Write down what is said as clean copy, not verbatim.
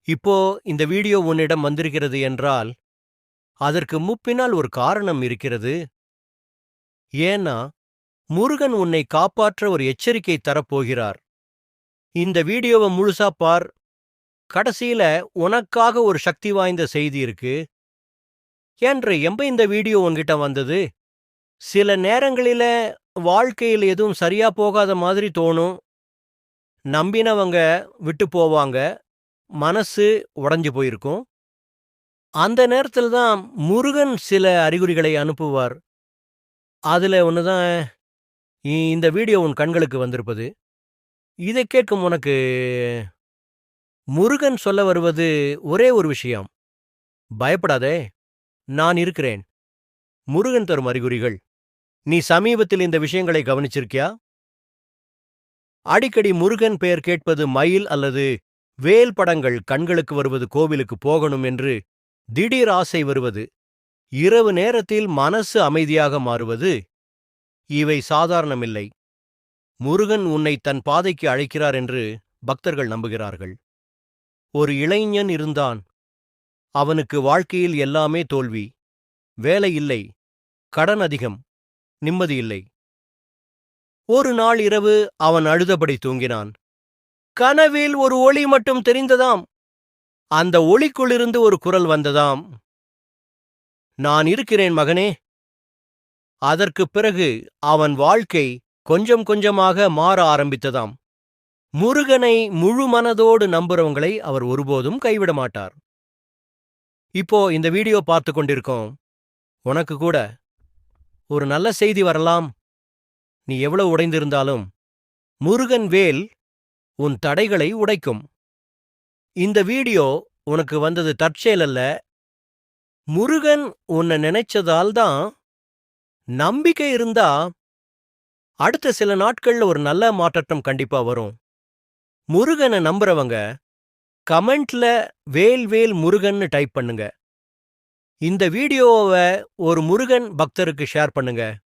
இப்போ இந்த வீடியோ உன்னிடம் வந்திருக்கிறது என்றால், அதற்கு முப்பினால் ஒரு காரணம் இருக்கிறது. ஏன்னா, முருகன் உன்னை காப்பாற்ற ஒரு எச்சரிக்கை தரப்போகிறார். இந்த வீடியோவ முழுசா பார். கடைசியில உனக்காக ஒரு சக்தி வாய்ந்த செய்தி இருக்கு. ஏன்ற எப்ப இந்த வீடியோ உன்கிட்ட வந்தது? சில நேரங்களில வாழ்க்கையில எதுவும் சரியா போகாத மாதிரி தோணும். நம்பினவங்க விட்டு போவாங்க. மனசு உடைஞ்சு போயிருக்கும். அந்த நேரத்துல தான் முருகன் சில அறிகுறிகளை அனுப்புவார். அதுல ஒண்ணு தான் இந்த வீடியோ உன் கண்களுக்கு வந்திருப்பது. இதைக் கேட்கும் உனக்கு முருகன் சொல்ல வருவது ஒரே ஒரு விஷயம். பயப்படாதே, நான் இருக்கிறேன். முருகன் தரும் அறிகுறிகள். நீ சமீபத்தில் இந்த விஷயங்களை கவனிச்சிருக்கியா? அடிக்கடி முருகன் பெயர் கேட்பது, மயில் அல்லது வேல் படங்கள் கண்களுக்கு வருவது, கோவிலுக்கு போகணும் என்று திடீர் ஆசை வருவது, இரவு நேரத்தில் மனசு அமைதியாக மாறுவது, இவை சாதாரணமில்லை. முருகன் உன்னை தன் பாதைக்கு அழைக்கிறார் என்று பக்தர்கள் நம்புகிறார்கள். ஒரு இளைஞன் இருந்தான். அவனுக்கு வாழ்க்கையில் எல்லாமே தோல்வி. வேலை இல்லை, கடன் அதிகம், நிம்மதி இல்லை. ஒரு நாள் இரவு அவன் அழுதபடி தூங்கினான். கனவில் ஒரு ஒளி மட்டும் தெரிந்ததாம். அந்த ஒளிக்குள்ளிருந்து ஒரு குரல் வந்ததாம். நான் இருக்கிறேன் மகனே. அதற்குப் பிறகு அவன் வாழ்க்கை கொஞ்சம் கொஞ்சமாக மாற ஆரம்பித்ததாம். முருகனை முழு மனதோடு நம்புறவங்களை அவர் ஒருபோதும் கைவிட மாட்டார். இப்போ இந்த வீடியோ பார்த்து கொண்டிருக்கோம். உனக்கு கூட ஒரு நல்ல செய்தி வரலாம். நீ எவ்வளவு உடைந்திருந்தாலும் முருகன் வேல் உன் தடைகளை உடைக்கும். இந்த வீடியோ உனக்கு வந்தது தற்செயல் அல்ல. முருகன் உன்னை நினைச்சதால் தான். நம்பிக்கை இருந்தா அடுத்த சில நாட்கள்ல ஒரு நல்ல மாற்றம் கண்டிப்பா வரும். முருகனை நம்புறவங்க கமெண்ட்ல வேல் வேல் முருகன்னு டைப் பண்ணுங்க. இந்த வீடியோவை ஒரு முருகன் பக்தருக்கு ஷேர் பண்ணுங்க.